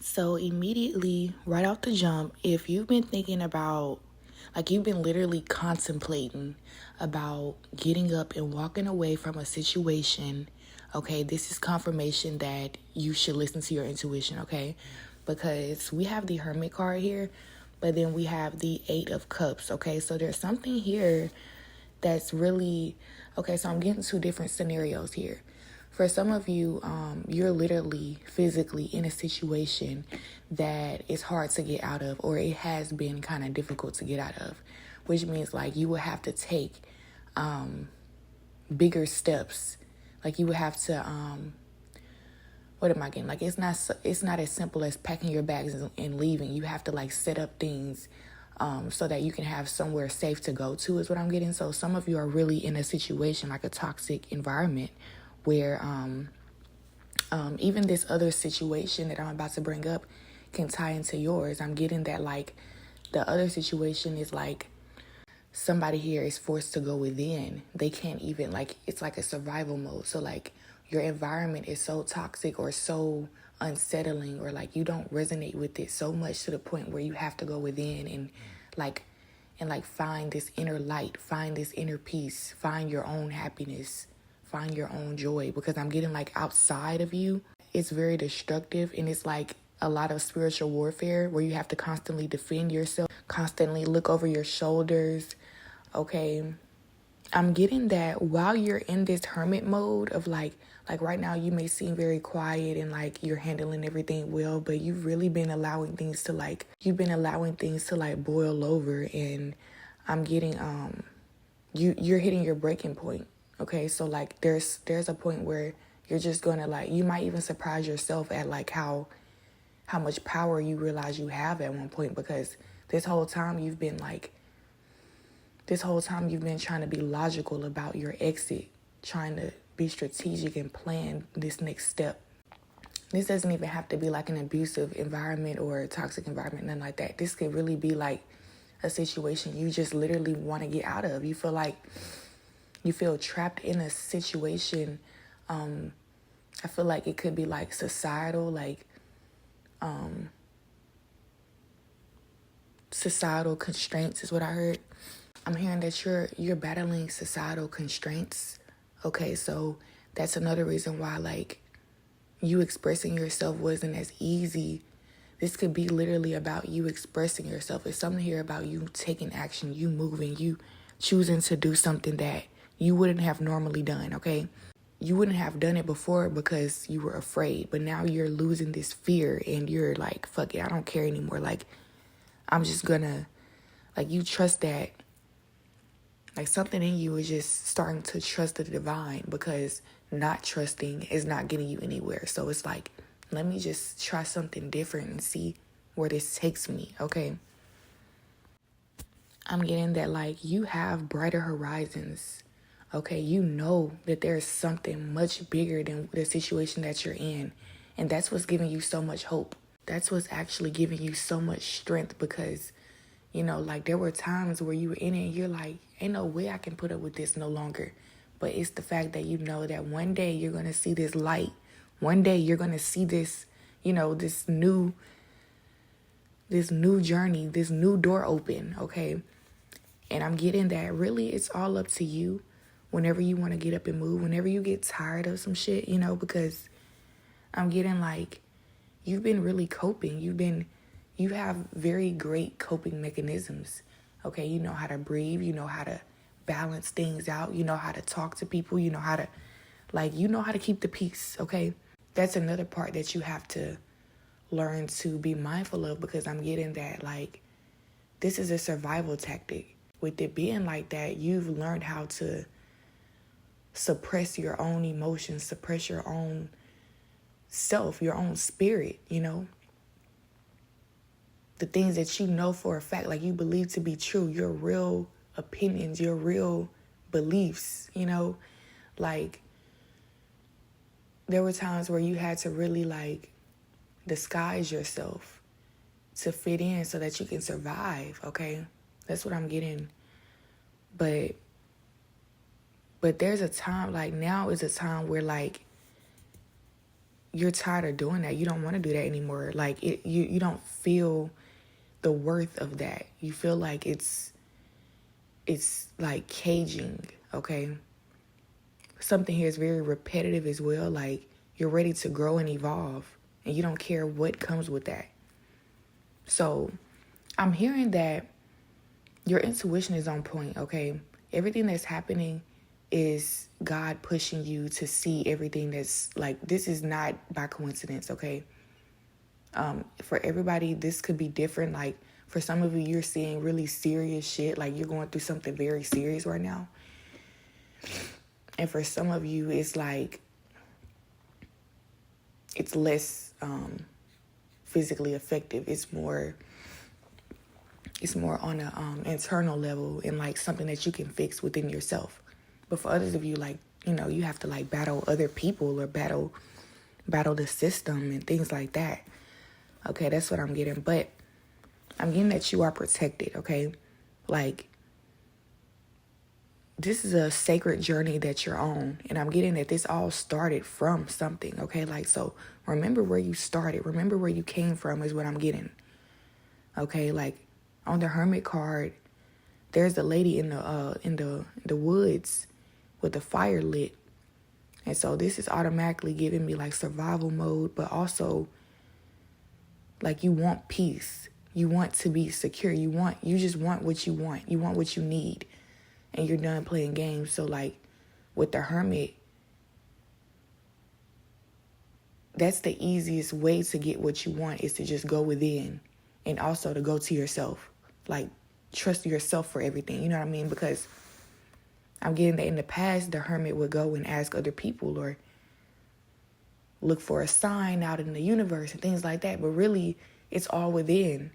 So immediately, right off the jump, if you've been thinking about, like you've been literally contemplating about getting up and walking away from a situation, okay, this is confirmation that you should listen to your intuition, okay? Because we have the Hermit card here, but then we have the Eight of Cups, okay? So there's something here that's really, okay, so I'm getting two different scenarios here. For some of you, you're literally physically in a situation that is hard to get out of, or it has been kind of difficult to get out of, which means like you will have to take bigger steps. Like you would have to, what am I getting? Like it's not as simple as packing your bags and leaving. You have to like set up things so that you can have somewhere safe to go to is what I'm getting. So some of you are really in a situation like a toxic environment where even this other situation that I'm about to bring up can tie into yours. I'm getting that like the other situation is like somebody here is forced to go within. They can't even like, it's like a survival mode. So like your environment is so toxic or so unsettling, or like you don't resonate with it so much to the point where you have to go within and like find this inner light, find this inner peace, find your own happiness, find your own joy. Because I'm getting like outside of you, it's very destructive, and it's like a lot of spiritual warfare where you have to constantly defend yourself, constantly look over your shoulders. Okay, I'm getting that while you're in this hermit mode of like right now you may seem very quiet and like you're handling everything well, but you've really been allowing things to like boil over. And I'm getting you're hitting your breaking point. Okay, so like there's a point where you're just gonna like, you might even surprise yourself at like how much power you realize you have at one point, because this whole time you've been trying to be logical about your exit, trying to be strategic and plan this next step. This doesn't even have to be like an abusive environment or a toxic environment, nothing like that. This could really be like a situation you just literally want to get out of. You feel trapped in a situation. I feel like it could be like societal, societal constraints is what I heard. I'm hearing that you're battling societal constraints. Okay, so that's another reason why like you expressing yourself wasn't as easy. This could be literally about you expressing yourself. It's something here about you taking action, you moving, you choosing to do something that you wouldn't have normally done, okay? You wouldn't have done it before because you were afraid, but now you're losing this fear and you're like, fuck it, I don't care anymore. Like, I'm just gonna, like, you trust that. Like something in you is just starting to trust the divine, because not trusting is not getting you anywhere. So it's like, let me just try something different and see where this takes me, okay? I'm getting that like you have brighter horizons, okay? You know that there's something much bigger than the situation that you're in. And that's what's giving you so much hope. That's what's actually giving you so much strength, because you know, like there were times where you were in it and you're like, ain't no way I can put up with this no longer. But it's the fact that you know that one day you're going to see this light. One day you're going to see this, you know, this new journey, this new door open, okay? And I'm getting that really it's all up to you whenever you want to get up and move, whenever you get tired of some shit, you know, because I'm getting like you've been really coping. You have very great coping mechanisms. Okay, you know how to breathe, you know how to balance things out, you know how to talk to people, you know how to keep the peace, okay? That's another part that you have to learn to be mindful of, because I'm getting that like this is a survival tactic. With it being like that, you've learned how to suppress your own emotions, suppress your own self, your own spirit, you know? The things that you know for a fact, like you believe to be true, your real opinions, your real beliefs, you know, like there were times where you had to really like disguise yourself to fit in so that you can survive, okay? That's what I'm getting. But there's a time, like now is a time where like you're tired of doing that. You don't want to do that anymore. Like you don't feel the worth of that. You feel like it's like caging, okay? Something here is very repetitive as well. Like you're ready to grow and evolve, and you don't care what comes with that. So I'm hearing that your intuition is on point, okay? Everything that's happening is God pushing you to see everything that's like, this is not by coincidence, okay? For everybody, this could be different. Like for some of you, you're seeing really serious shit. Like you're going through something very serious right now. And for some of you, it's like, it's less physically effective. It's more on a internal level and like something that you can fix within yourself. But for others of you, like, you know, you have to like battle other people or battle the system and things like that. Okay, that's what I'm getting. But I'm getting that you are protected, okay? Like, this is a sacred journey that you're on. And I'm getting that this all started from something, okay? Like, so remember where you started. Remember where you came from is what I'm getting. Okay, like on the Hermit card, there's a lady in the woods with the fire lit. And so this is automatically giving me like survival mode, but also like you want peace. You want to be secure. You just want what you want. You want what you need. And you're done playing games. So like with the Hermit, that's the easiest way to get what you want, is to just go within and also to go to yourself. Like trust yourself for everything. You know what I mean? Because I'm getting that in the past, the Hermit would go and ask other people or look for a sign out in the universe and things like that. But really, it's all within.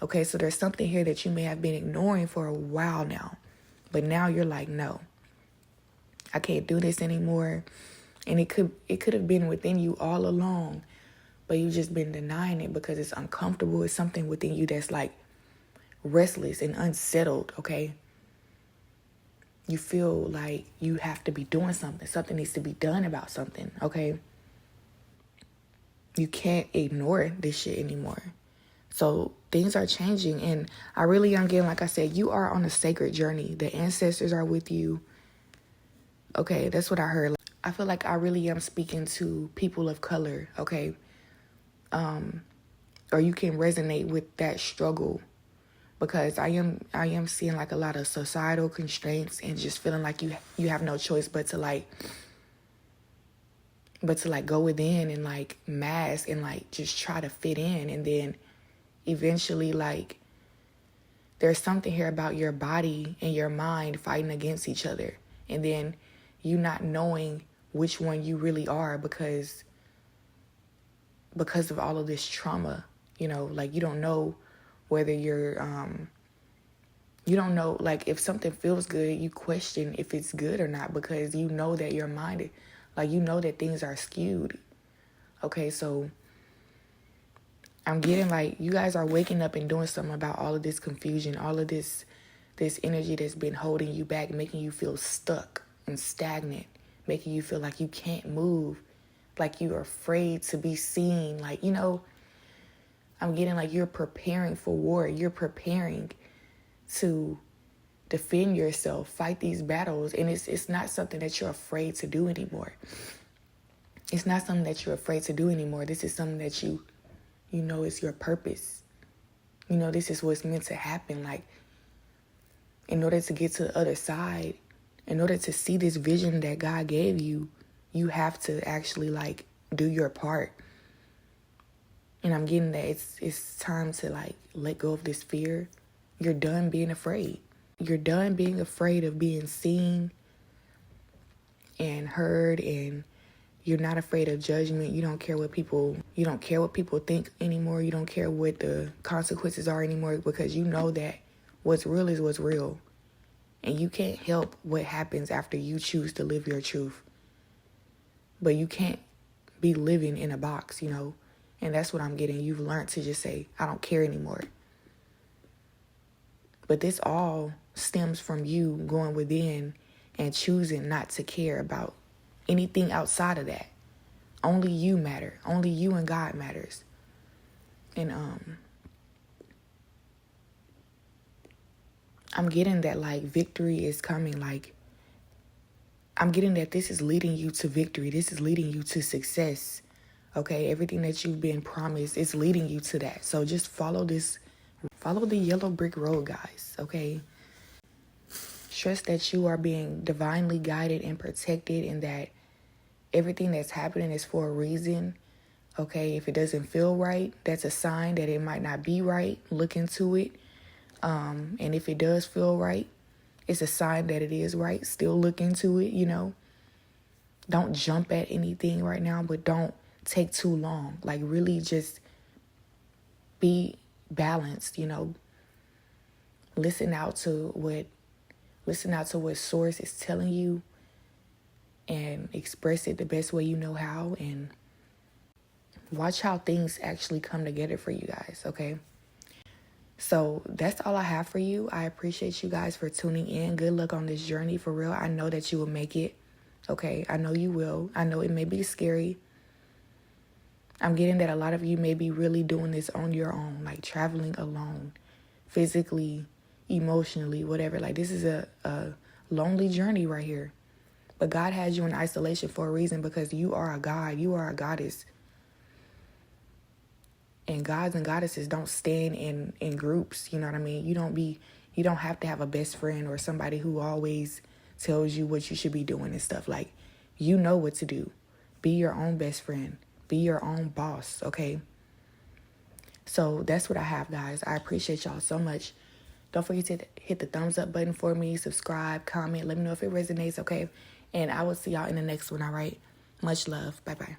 Okay, so there's something here that you may have been ignoring for a while now. But now you're like, no, I can't do this anymore. And it could have been within you all along, but you've just been denying it because it's uncomfortable. It's something within you that's like restless and unsettled, okay? You feel like you have to be doing something. Something needs to be done about something, okay? You can't ignore this shit anymore. So things are changing, and I really am getting, like I said, you are on a sacred journey. The ancestors are with you. Okay, that's what I heard. I feel like I really am speaking to people of color, okay? Or you can resonate with that struggle, because I am seeing like a lot of societal constraints and just feeling like you have no choice but to like go within and like mask and like just try to fit in. And then eventually, like, there's something here about your body and your mind fighting against each other. And then you not knowing which one you really are because of all of this trauma, you know, like you don't know whether you're, you don't know, like if something feels good, you question if it's good or not, because you know that your mind, like, you know that things are skewed. Okay, so I'm getting like you guys are waking up and doing something about all of this confusion, all of this energy that's been holding you back, making you feel stuck and stagnant, making you feel like you can't move, like you're afraid to be seen. Like, you know, I'm getting like you're preparing for war. You're preparing to defend yourself, fight these battles. And it's not something that you're afraid to do anymore. It's not something that you're afraid to do anymore. This is something that you know is your purpose. You know, this is what's meant to happen. Like, in order to get to the other side, in order to see this vision that God gave you, you have to actually like do your part. And I'm getting that it's time to like let go of this fear. You're done being afraid. You're done being afraid of being seen and heard, and you're not afraid of judgment. You don't care what people think anymore. You don't care what the consequences are anymore, because you know that what's real is what's real. And you can't help what happens after you choose to live your truth. But you can't be living in a box, you know. And that's what I'm getting. You've learned to just say, I don't care anymore. But this all stems from you going within and choosing not to care about anything outside of that. Only you matter. Only you and God matters. And I'm getting that like victory is coming. Like, I'm getting that this is leading you to victory. This is leading you to success. Okay, everything that you've been promised is leading you to that. So just follow this. Follow the yellow brick road, guys. Okay. Trust that you are being divinely guided and protected, and that everything that's happening is for a reason. Okay, if it doesn't feel right, that's a sign that it might not be right. Look into it. And if it does feel right, it's a sign that it is right. Still look into it, you know. Don't jump at anything right now, but don't take too long. Like, really just be balanced, you know. Listen out to what source is telling you, and express it the best way you know how, and watch how things actually come together for you guys, okay? So that's all I have for you. I appreciate you guys for tuning in. Good luck on this journey, for real. I know that you will make it, okay? I know you will. I know it may be scary. I'm getting that a lot of you may be really doing this on your own, like traveling alone, physically, emotionally, whatever. Like, this is a lonely journey right here. But God has you in isolation for a reason, because you are a god. You are a goddess. And gods and goddesses don't stand in groups. You know what I mean? You don't have to have a best friend or somebody who always tells you what you should be doing and stuff. Like, you know what to do. Be your own best friend. Be your own boss, okay? So that's what I have, guys. I appreciate y'all so much. Don't forget to hit the thumbs up button for me. Subscribe, comment. Let me know if it resonates, okay? And I will see y'all in the next one, all right? Much love. Bye-bye.